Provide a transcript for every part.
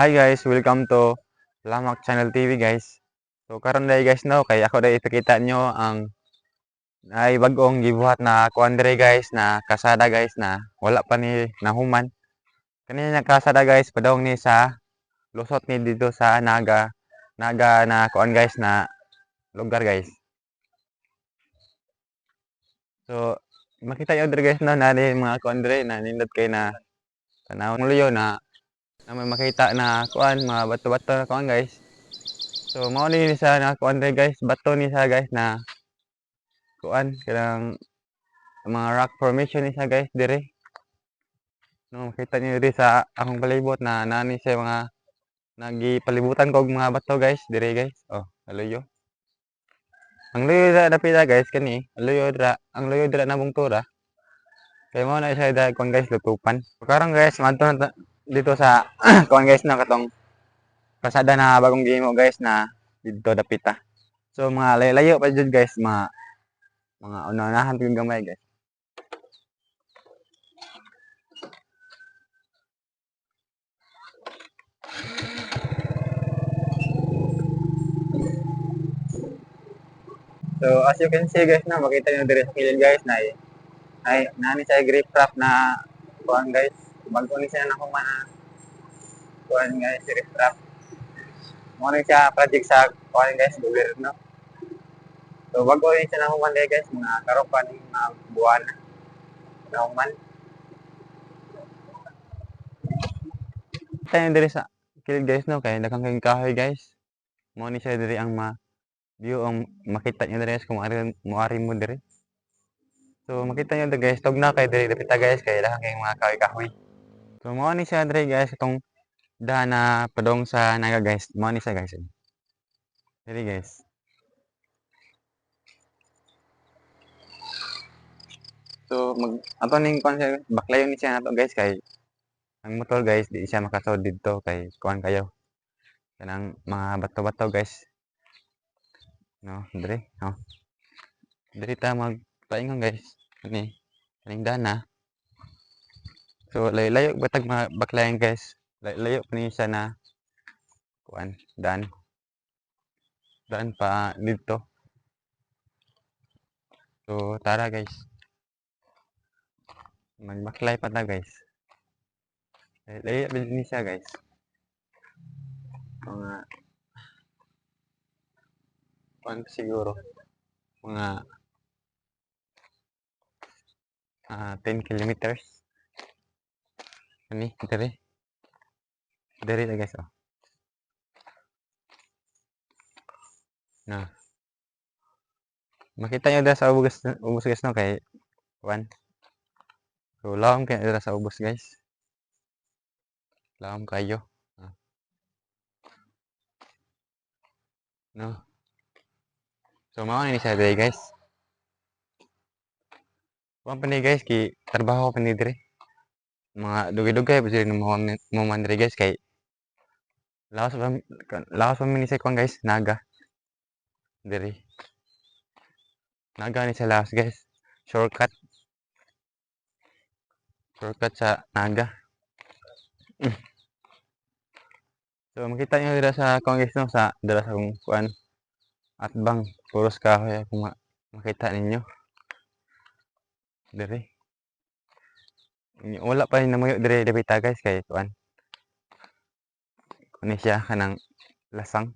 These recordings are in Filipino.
Hi guys, welcome to Lamak Channel TV guys. So karon day guys no, kay ako day ipakita nyo ang ay bag-ong gibuhat na kuan diri guys na kasada guys na wala pa ni nahuman. Kanina na kasada guys padong ni sa lusot ni dito sa Naga na kuan guys na lugar guys. So makita nyo diri guys no na mga kuan diri na nindot kay na tanawon luyo na may makita na kuan mga bato-bato na kuan guys. So mao ni sa na kuan diri guys, bato ni sa guys na kuan kanang mga rock formation ni siya guys dire. No, makita niyo diri sa akong palibot na nani siya mga nagipalibutan kog mga bato guys dire guys. Oh, aluyo. Ang luyo dira dapita guys kani, ang luyo dira na bungtura. Kay mo na siya da kuan guys lutupan. Karon guys, madto na dito sa kuan guys na katong pasada na bagong gihimo guys na dito dapita. So mga layo-layo pa jud guys, mga una-unahan pud gamay guys. So as you can see guys na makita niyo dire sa kilid guys na ay nani siya grip wrap na kuan guys. Bago ni siya nakuha na kuan guys grip wrap. Mo ni siya project sa kuan guys gobyerno. So bago ni siya nakuha guys mga karopan ng mga buwan na human. Tayo dire sa kilid guys no kay daghang kayong kahoy guys. Mo ni siya dire ang view ang makita niyo dire kung moari mo dire. So makita niyo dire guys, tugnaw kay dire dapita guys kay daghang kayong mga kahoy-kahoy. So mo ni siya dire guys itong daan na padong sa Naga guys. Mo ni siya guys. Dire guys. So ato ning kuan siya baklayon ni siya nato guys kay ang motor guys di siya makasud didto kay kuan kayo. Kanang mga bato-bato guys. No, dire. No. Dire ta magpaingon guys. Kaning dana. So layo batag mga baklayan guys. Layo pa ni siya na kuan daan pa dito. So tara guys. Magbaklay pa ta guys. Layo pa ni siya guys. Mga kuan siguro. Mga 10 kilometers. Ani dire. Dire ta guys oh. Na. Makita nyo dira sa ubos guys no kay kuan. So lawom kay dira sa ubos guys. Lawom kayo. No. So mao ni siya dire guys. Kuan pa ni guys ki trabaho pa ni dire. Mga dugay-dugay pa sila mo man dire guys kay lawas pa ni siya kuan guys Naga. Dire. Naga ni siya lawas guys. Shortcut. Shortcut sa Naga. So makita nyo dira sa kuan guys no sa dira sa kung kuan atbang puros kahoy kung makita ninyo. Dire. Wala pa rin namuyo dire dapita guys kay kuan. Kuni siya kanang lasang.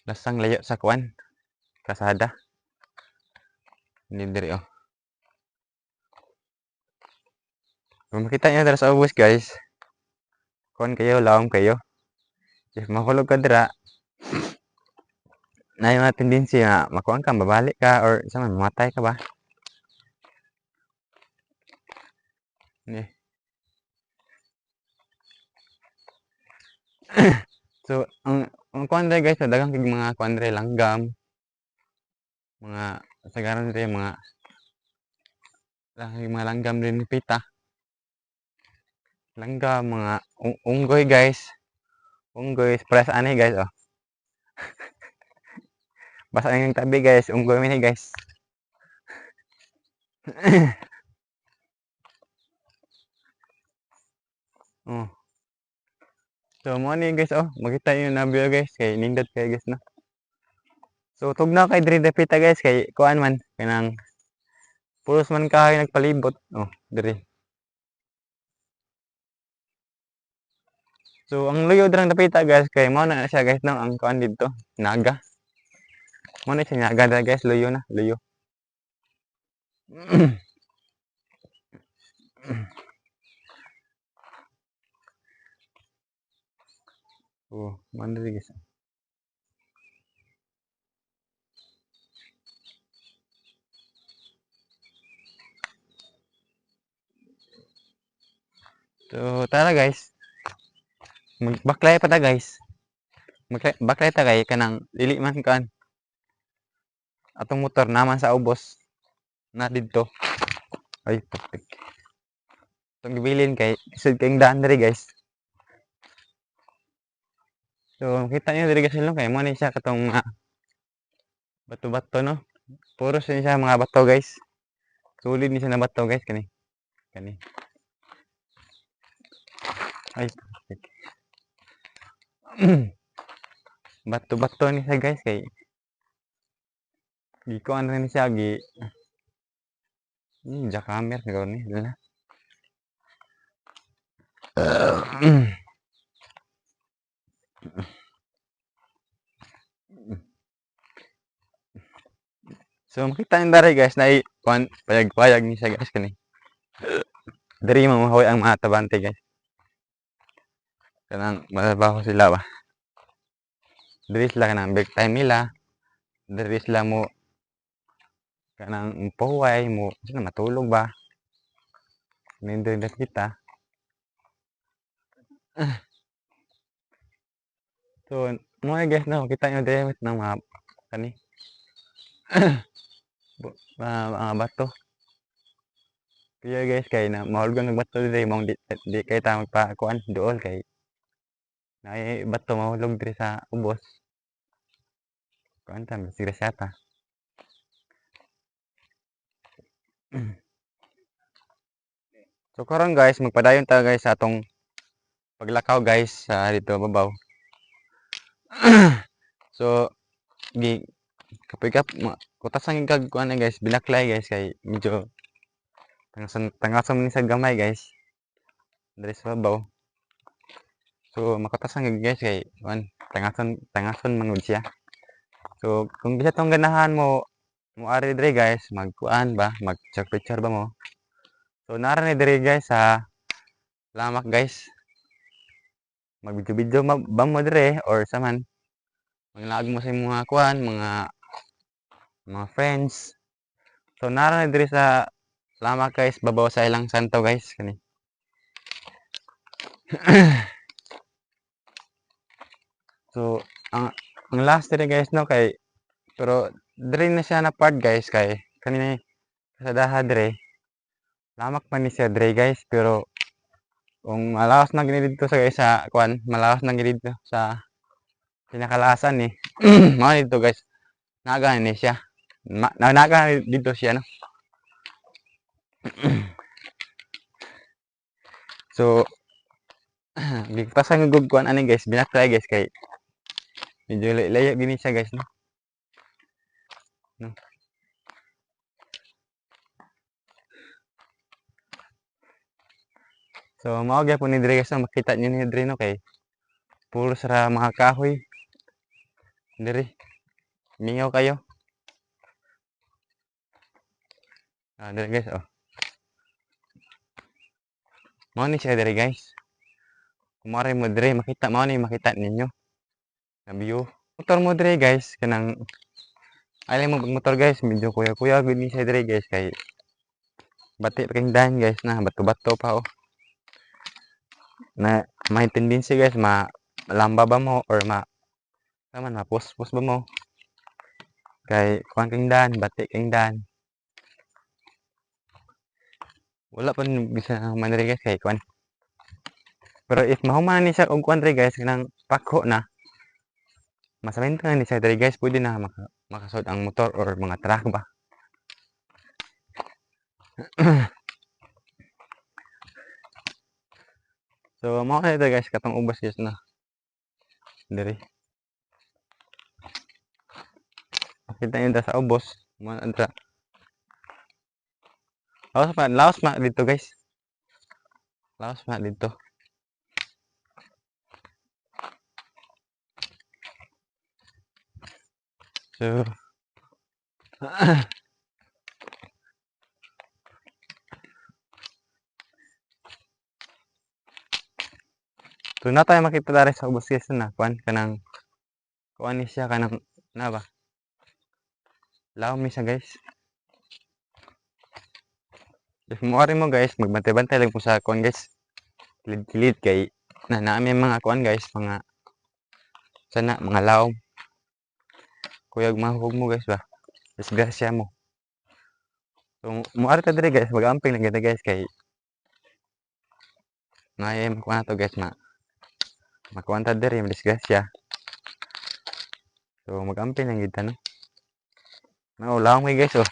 Lasang layo sa kuan. Kasada. Hindi dire oh. Kung makita nyo dira sa ubos guys. Kuan kayo, lawom kayo. If mahulog ka dira, na yung mga tendency na makuan ka, mabalik ka, or isa man, mamatay ka ba? Yeah. So, ang kuan dre guys, dagang kig mga kuan dre langgam, mga sagaran dre mga langgam din ni pita. Langgam, mga unggoy guys. Unggoy, press ani guys oh. Basta ang tabi guys, unggoy mini guys. Oh. So mo ni guys oh, makita niyo na view guys kay nindot kay guys no. So tugnaw kay diri dapita guys kay kuan man kanang puros man kahoy nagpalibot. Oh, diri. So ang luyo dirang dapita guys kay mao na siya guys no ang kuan didto, naga. Mao na siya naga dira guys, luyo na, luyo. Oh, mao diri guys. So tara guys, magbaklay pa ta guys. Baklay ta kay kanang dili man kuan atong motor naman sa ubos na didto. Ay, putik. Itong gibilin kay isud kayong daan diri guys. So makita niyo diri guys no kay mo ni siya katong mga bato-bato no. Puro siya mga bato guys. Sulid ni siya na bato guys kani. Kani. Ay, putik. Bato-bato ni siya guys kay gikuan rin siya jackhammer gawon ni dala. So makita niyo dari guys na kuan payag-payag ni siya guys kani. Diri mamuhay ang mga tabante guys. Kanang matrabaho sila ba. Diri sila kanang break time nila. Diri sila mo kanang pahuway mo sila matulog ba. Nindot na kita. So mo guys no kita niyo diri ng mga kani. Mga bato. Kaya guys kay na mahulgang nagbato diri mong di kay ta magpakuan duol kay naay bato mahulog diri sa ubos. Kuan ta sigrasata. So karon guys magpadayon ta guys sa atong paglakaw guys sa dito babaw. So gi kapigap kutasan kag kuan na guys binaklay guys kay medyo tangasan ni sa gamay guys. Diri sa babaw. So makatasan kag guys kay kuan tangason mangud siya. So kung bisa tong ganahan mo ari diri guys magkuan ba mag-picture ba mo. So nara ni diri guys sa lamak guys. Mag-video-video ba mo dire or saman manglaag mo sa imong mga kuan mga friends. So nara ni diri sa lamak guys babaw sa ilang santo guys kani. So ang last diri guys no kay pero diri na siya na part guys kay kanina sa daha diri lamak man ni siya diri guys pero kung malawas na gini dito sa guys sa kuan malawas na gini dito sa pinakalasan ni mao dito guys naga ni siya naga dito siya no. So gigpasan nga gug kuan ani guys binaklay guys kay medyo layo gini siya guys no. So mao gyapon ni diri guys no makita niyo ni diri no kay puro sara mga kahoy diri mingaw kayo. Diri guys oh. Mao ni siya diri guys. Kumare mo diri makita mao ni makita ninyo na view. Motor mo diri guys kanang ay mo motor guys medyo kuya-kuya gud ni siya diri guys kay bati pa kang daan guys na bato-bato pa oh. Na may tendency guys malamba ba mo or naman mapuspos ba mo. Kay kuan kang daan, bati kang daan. Wala pa bisa man diri guys kay kuan. Pero if mahuman ni siya og kuan diri guys kanang pako na masamento na ni siya diri guys pwede na makasud ang motor or mga truck ba. So mao na ito guys katong ubos guys na. diri. Makita niyo sa ubos, mga dra. Laos ma dito guys. Laos ma dito. So so na tayo makita dari sa ubos guys na kuan ni siya kanang na ba? Laom ni siya guys. If moari mo guys, magbantay-bantay lang po sa kuan guys. Kilid-kilid kay na naami mga kuan guys, mga sana mga laom. Kuyog mahug mo guys ba. Disgrasya mo. So moari ta diri guys, mag-amping lang kita guys kay naay kuan to guys makuan ta diri disgrasya. So mag-amping lang kita no. Laom kay guys oh.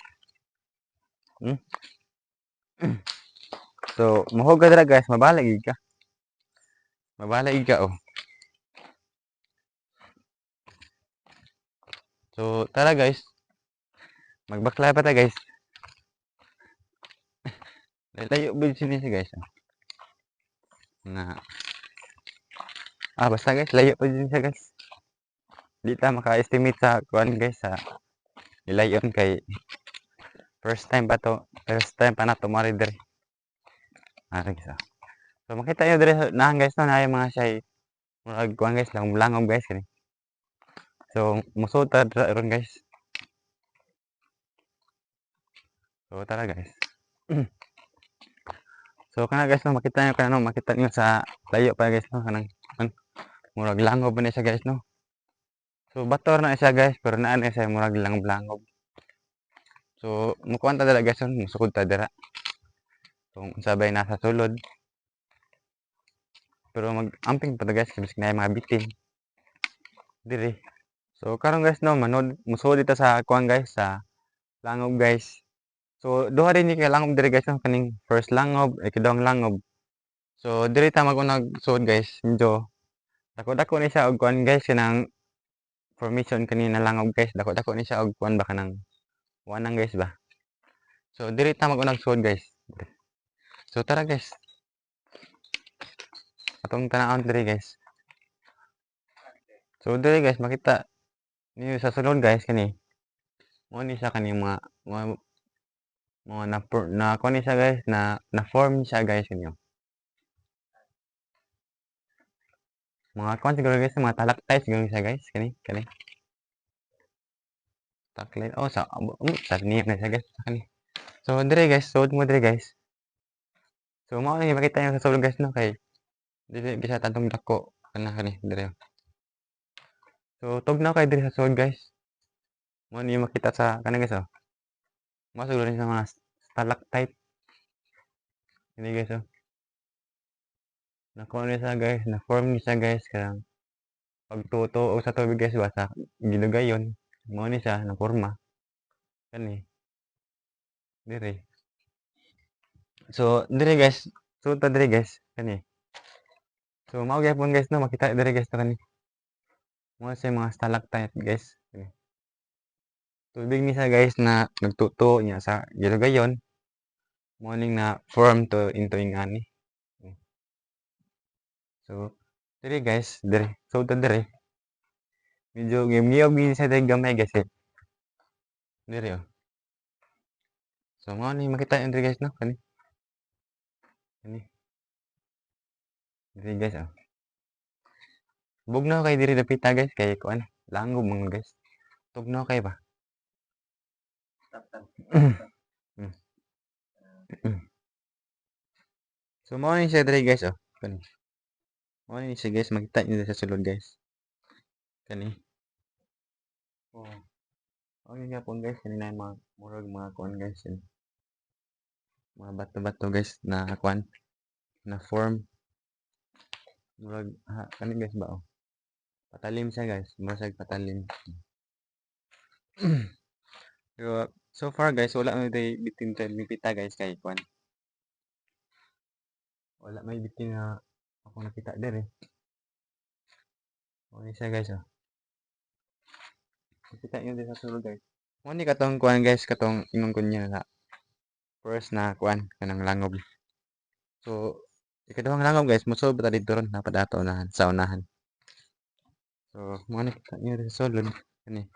So mohog ka dira guys, mabalag ka. Mabalag ka oh. So tara guys. Magbakla pa ta guys. Layo ba sini si guys? Na basta guys, layo pa din siya guys. Di ta maka-estimate sa kuan guys sa ilayon kay first time pa na to mari diri. Guys. So makita niyo diri na guys no na mga siya murag kuan guys langom guys kani. So musod ta ron guys. So tara guys. So kana guys no makita niyo sa layo pa guys no kanang murag langob na siya guys no. So bator na siya guys pero naa na siya murag langob. So mukuan ta dira guys musukod ta dira. So sabay nasa sulod. Pero mag-amping pa ta guys kasi na mga bitin. Diri. So karon guys no musud dito sa kuan guys sa langob guys. So duha rin ni kay langob diri guys no kaning first langob, ikaduhang langob. So diri ta magunag sud guys medyo dako-dako ni siya og kuan guys kanang formation kanina langob guys dako-dako ni siya og kuan ba kanang wanang guys ba. So diri ta magunag sud guys. So tara guys. Atong tanawon diri guys. So diri guys makita niyo sa sulod guys kani. Mo ni siya kani mga na kuan ni siya guys na form siya guys kanyo. Mga kuan siguro guys mga talaktites siguro siya guys kani. Taklit sa niyap na siya guys kani. So diri guys, sud mo diri guys. So mao ni makita niyo sa sulod guys no kay dili bisa tadtong dako kani diri. So tugnaw kay diri sa sulod guys. Mo ni makita sa kani guys oh. Mo siguro ni sa mga stalactite. Ini guys oh. Nakuha ni siya guys, na form ni siya guys kanang pagtuto sa tubig guys ba sa gilugayon. Mo ni siya na porma. Kani. Diri. So diri guys, sud ta diri guys kani. So mao gyapon guys no makita diri guys to kani. Mo sa mga stalactite guys. Tubig ni siya guys na nagtuto niya sa gilugayon. Mo ning na form to into ingani. So diri guys, diri. Sud ta diri. Medyo ngiyog ni siya diri gamay guys eh. Diri oh. So mao ni makita niyo diri guys no kani. Kani. Diri guys oh. Bugnaw kay diri dapita guys kay kuan langob mga guys. Tugnaw kay ba? So mao ni siya diri guys oh. Kani. Mao ni siya guys makita niyo sa sulod guys. Kani. Oh. Mao ni gyapon guys kanina mga murag mga kuan guys. Mga bato-bato guys na kuan na form. Murag kani guys ba oh. Patalim siya guys, murag patalim. So far guys wala may bitin sa nipita guys kay kuan. Wala may bitin na ako nakita diri. O ni siya guys oh. Kita niyo din sa sulod guys. Mo ni katong kuan guys, katong ingon ko niya na first na kuan kanang langob. So ikaduhang langob guys, mosob ta dito ron napadato unahan sa unahan. So mo ni kita niyo din sa sulod kani.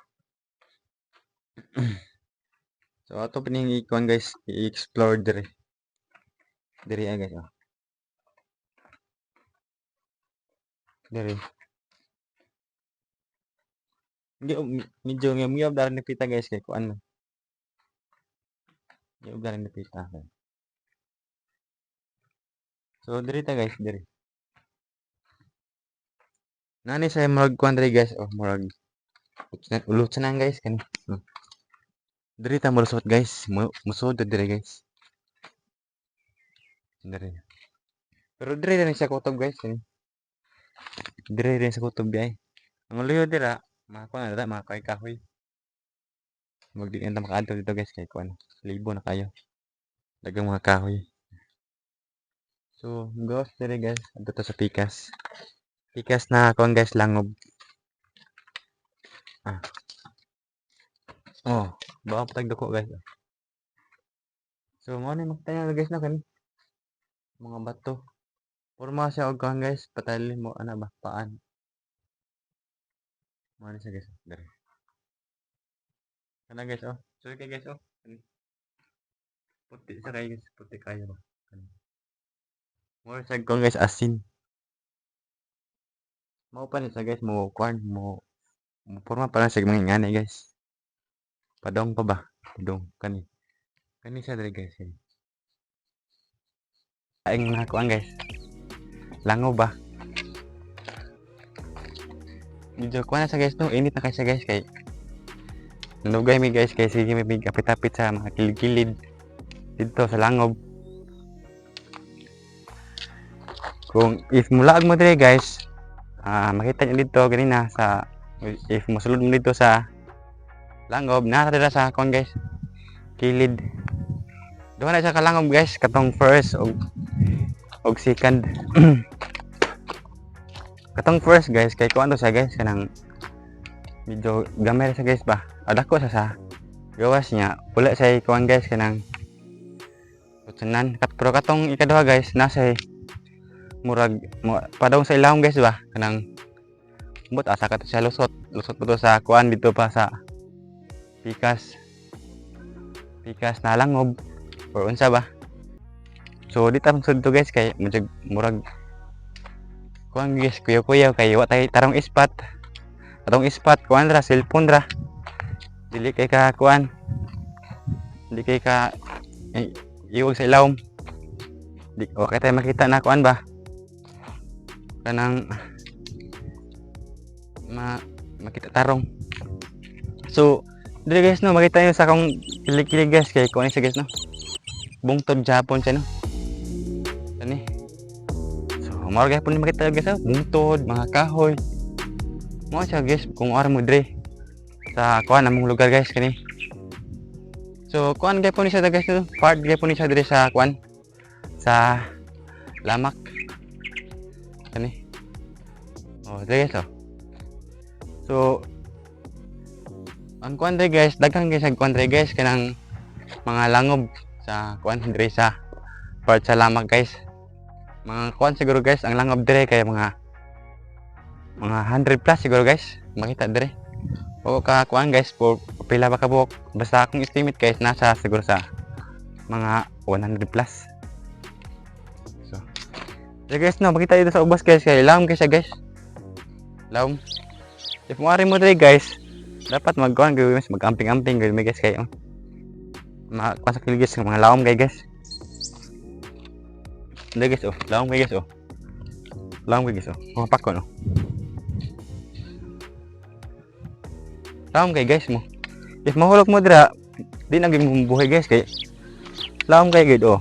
So ato pining ikuan guys, i-explore dire. Dire guys oh. Dire. Hindi medyo ngiyab daran napita guys kay kuan man. Ngiyab daran napita. So dire ta guys, dire. Nani sa murag kuan dire guys oh, murag ulot sa nang guys kani. Dire ta molusot guys, musod dire guys. Dire. Pero dire rin sa kutob guys kani. Dire rin sa kutob ay. Ang luyo dira, makakuha na dira, mga kahoy. Magdiin ta makaadto dito guys kay kuan. Libo na kayo. Dagang mga kahoy. So, ghost dire guys, adto ta sa pikas. Pikas na kuan guys langob. Ah. Oh, bawa patag dako guys. So, mo ni magtayo guys na kani. Mga bato. Porma siya og kuan guys, patali mo ana ba paan. Mo ni siya guys. Dire. Kana guys oh. So kay guys oh. Puti sa kay guys, puti kayo ba. Mo sa kuan guys asin. Mau pa ni sa guys mo kuan mo porma pa lang sa mga ngani guys. Padong pa ba? Padong kani. Kani siya dire guys. Aing na kuan guys. Lango ba? Medyo kuan na sa guys no, init na kasi guys kay nanugay mi guys kay sige mi kapit-apit sa mga kilid-kilid dito sa langob. Kung if mulaag mo dire guys, makita niyo dito ganina sa if mosulod mo dito sa langob, nara dira sa kuan guys. Kilid. Duha na sa kalangob guys, katong first og second. Katong first guys kay kuan to sa guys kanang medyo gamay sa guys ba. Adako sa gawas niya. Wala sa kuan guys kanang tutsunan. Pero katong ikaduha guys nasa murag padong sa ilahom guys ba kanang but asa ka to sa lusot po to sa kuan dito pa sa pikas na langob or unsa ba. So di ta sud to guys kay murag kuan guys kuya kay wa tay tarong ispat kuan ra cellphone ra dili kay ka kuan dili kay ka iwag sa ilawom di o kay tay makita na kuan ba kanang makita tarong. So dili guys no makita niyo sa akong kilig guys kay kuan siya guys no bungtod Japon siya no ani. So mao gyud pud makita guys no bungtod mga kahoy mo siya guys kung ara mo dire sa kuan among lugar guys kani. So kuan gyud po ni siya guys no part gyud po ni siya dire sa kuan sa lamak kani. Oh dire guys oh. So ang kuan dire guys daghang guys ang kuan dire guys kanang mga langob sa kuan dire sa part sa lamak guys. Mga kuan siguro guys ang langob dire kay mga 100 plus siguro guys makita dire. O ka kuan guys po pila ba ka buok basta akong estimate guys nasa siguro sa mga 100 plus. So guys no makita dito sa ubos guys kay lawom guys guys. Lawom. If mo ari mo dire guys dapat magkuan gawin mas mag-amping-amping gawin guys kayo. Kuan sa kiligis mga lawom guys. Hindi guys oh, lawom guys oh. Lawom guys oh. Mga pako no. Lawom guys mo. If mahulog mo dira, di na gyud buhay guys kay lawom gud oh.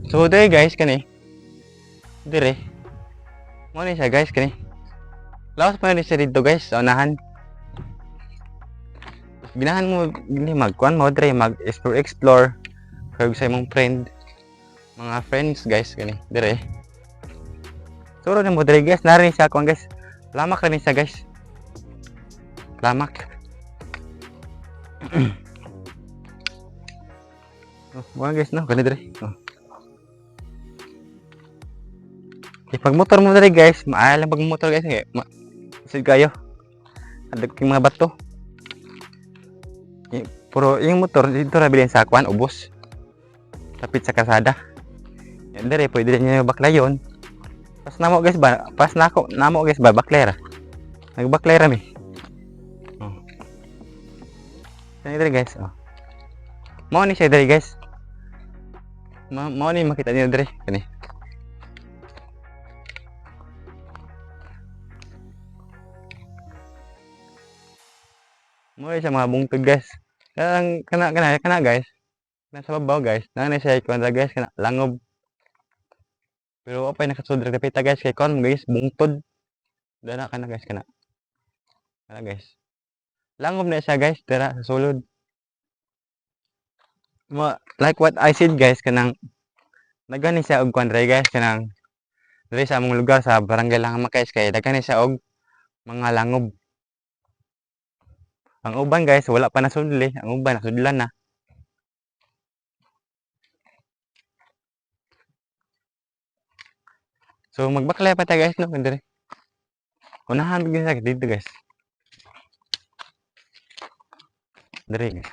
So dire guys kani. Dire. Mo ni siya guys kani. Lawas pa rin siya dito guys sa unahan. Ginahan mo gini magkuan mo dire mag-explore kag sa imong friends guys kani dire. Suro ni mo diri guys, nari siya kuan guys. Lamak rin siya guys. Lamak. Mga guys no, kani diri. Pag motor mo diri guys, maalam pag motor guys, sig kayo. Ada king mga bato. Pero yung motor dito ra bilin sa kuan ubos. Tapit sa kalsada. Yan diri pwede niyo baklayon. Pas namo guys ba, namo guys ba baklera. Nagbaklera mi. Kani diri guys, Mao ni siya diri guys. Mao ni makita niyo diri kani. Mao siya mga bungtod guys. Kana guys. Nasa babaw guys. Nana siya kuan guys kana langob. Pero apay nakasud ra dapita guys kay kon guys bungtod. Dana kana guys kana. Kana guys. Langob na siya guys dira sa sulod. Like what I said guys kanang nagani siya og kuan guys kanang diri sa among lugar sa barangay Langama guys kay daghan siya og mga langob. Ang uban guys wala pa nasudli, ang uban nasudlan na. So magbaklay pa ta guys no diri. Unahan gyud sa dito guys. Diri guys.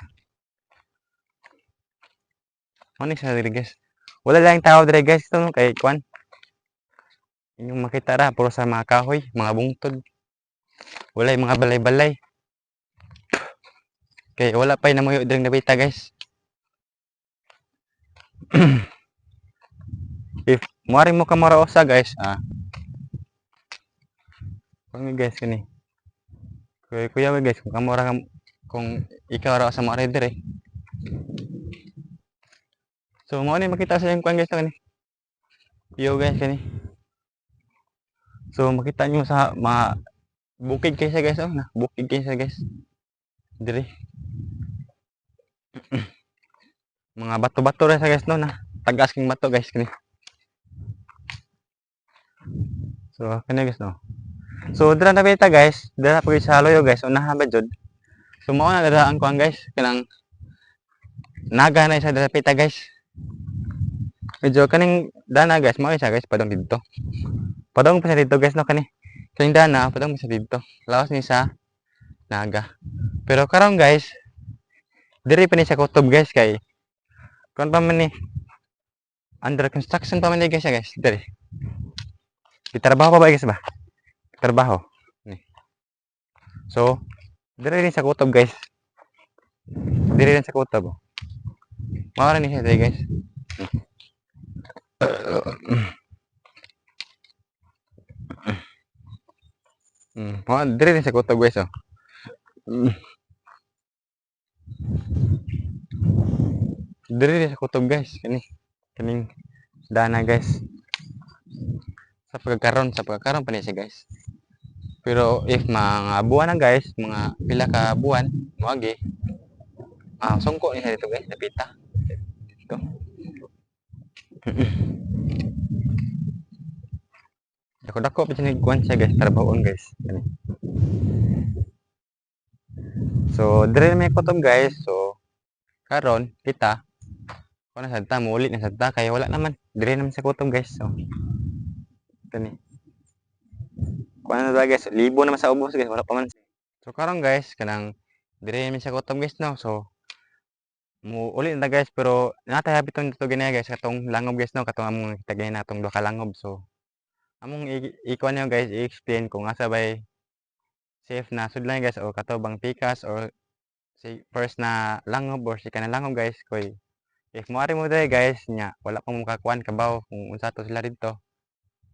Ano sa diri guys? Wala lang tao diri guys to no kay kuan. Inyong makita ra puro sa mga kahoy, mga bungtod. Walay mga balay-balay. Kay wala pa namuyo diri nabita guys. If muari mo ka maraosa guys, kung guys kani. Kuya guys, kung kamora kung ikaw ra sa mga rider So mo ni makita sa yung kuan guys kani. Yo guys kani. So makita nyo sa mga bukid kaysa guys na bukid kaysa guys. Diri. Mga bato-bato ra sa guys no na tagas king bato guys kani. So kani guys no. So dira na beta guys, dira pag sa loyo guys, unahan ba jud. So mao na dira ang kuan guys, kanang naga na isa dira pita guys. Medyo kaning dana guys, mao isa guys padong dito. Padong pa sa dito guys no kani. Kaning dana padong sa dito. Lawas ni sa naga. Pero karon guys, diri pa ni sa kutob guys kay kon pa man ni under construction pa man ni guys diri. Gitrabaho pa ba guys ba? Trabaho. Ni. So, diri rin sa kutob guys. Diri rin sa kutob. Mao ni siya guys. Diri rin sa kutob guys Diri rin sa kutob guys kaning dana guys. Sa pagkakaroon pa ni siya guys. Pero if mga buwan na guys, mga pila ka buwan, moagi. Sungko ni siya dito guys, napita. Dito. Dako-dako pa siya kuan siya guys, trabahoon guys. So, dire may kutob guys. So, karon kita kung nasagta mo ulit nasagta kaya wala naman. Dire naman sa kutob guys. So, kani. Kung ano ba guys, libo naman sa ubos guys, wala pa man. So karon guys, kanang dire mi sa kutob guys no. So mo uli na guys pero natay habiton dito gani guys katong langob guys no, katong among kitagay natong duha ka langob. So among ikuan niyo guys, i-explain kung asa bay safe na sudlan guys o katubang pikas or si first na langob or si kana langob guys koy. If moari mo dai guys nya wala pa mo kakuan kabaw kung unsa to sila didto.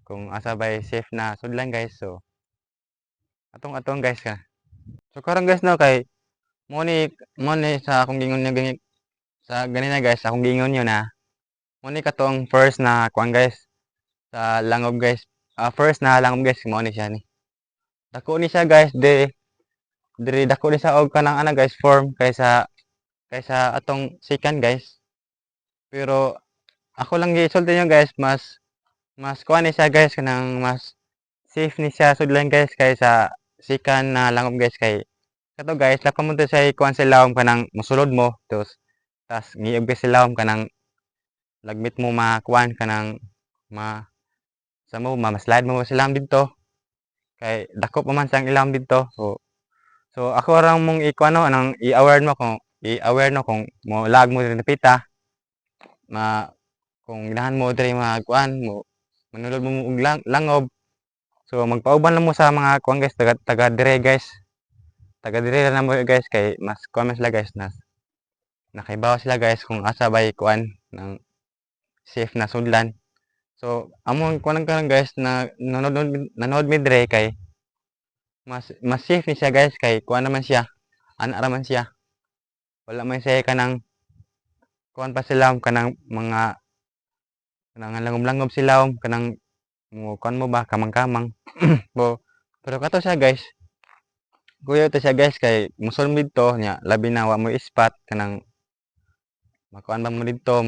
Kung asa bay safe na sudlan guys. So atong guys ka. So karon guys no kay mo ni sa akong gingon niya sa ganina guys, akong gingon niyo na mo ni katong first na kuan guys sa langob guys. First na langob guys mo ni siya ni. Dako ni siya guys diri dako ni sa og kanang ana guys form kaysa atong second guys. Pero ako lang gisulti niyo guys mas mas kuan ni siya guys kanang mas safe ni siya sudlan guys kaysa sikan na langob guys kay kato guys lako mo to sa kuan sa ilawom kanang mosulod mo tas ngiyog ka sa ilawom kanang lagmit mo makuan kanang ma sa mo ma-slide mo sa ilawom didto kay dako pa man sang ilawom didto. So ako ra mong ikuan no nang i-aware no kung mo lag mo diri napita ma kung ganahan mo diri kuan mo manulod mo og langob. So magpauban lang mo sa mga kuan guys taga dire guys. Taga dire na mo guys kay mas kuan man sila guys na nakahibaw sila guys kung asa bay kuan ng safe na sudlan. So among kuan lang guys na nanood mi dire kay mas safe ni siya guys kay kuan naman siya ana ra man siya. Wala man siya kanang kuan pa sila kanang mga kanang langob-langob sila kanang mo kuan mo ba kamang-kamang. Bo pero kato siya guys. Kuya to siya guys kay mosulmid to nya labi na wa mo ispat kanang makuan ba mo didto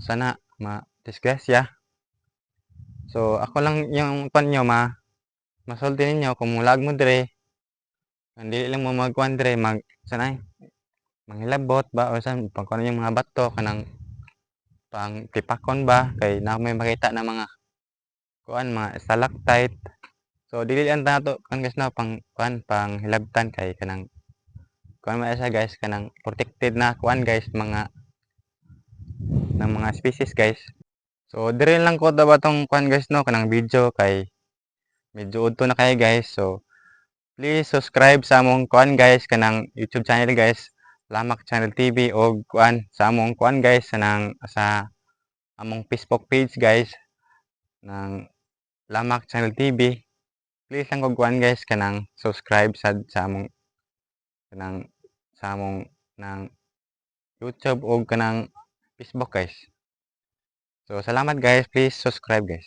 sana ma-disgrasya. So ako lang yung kuan nyo masulti ninyo kung mulag mo dire dili lang mo magkuan dire sanay manghilabot ba o san pangkuan yung mga bato kanang pang tipakon ba kay na may makita na mga kuan mga stalactite. So dili lang nato kan guys na pang kuan pang hilabtan kay kanang kuan man siya guys kanang protected na kuan guys mga ng mga species guys. So dire lang ko daw tong kuan guys no kanang video kay medyo udto na kay guys. So please subscribe sa among kuan guys kanang YouTube channel guys. Lamak Channel TV o kuan sa among kuan guys sa among Facebook page guys ng Lamak Channel TV. Please lang kog kuan guys kanang subscribe sa among kanang sa among ng YouTube o kanang Facebook guys. So salamat guys, please subscribe guys.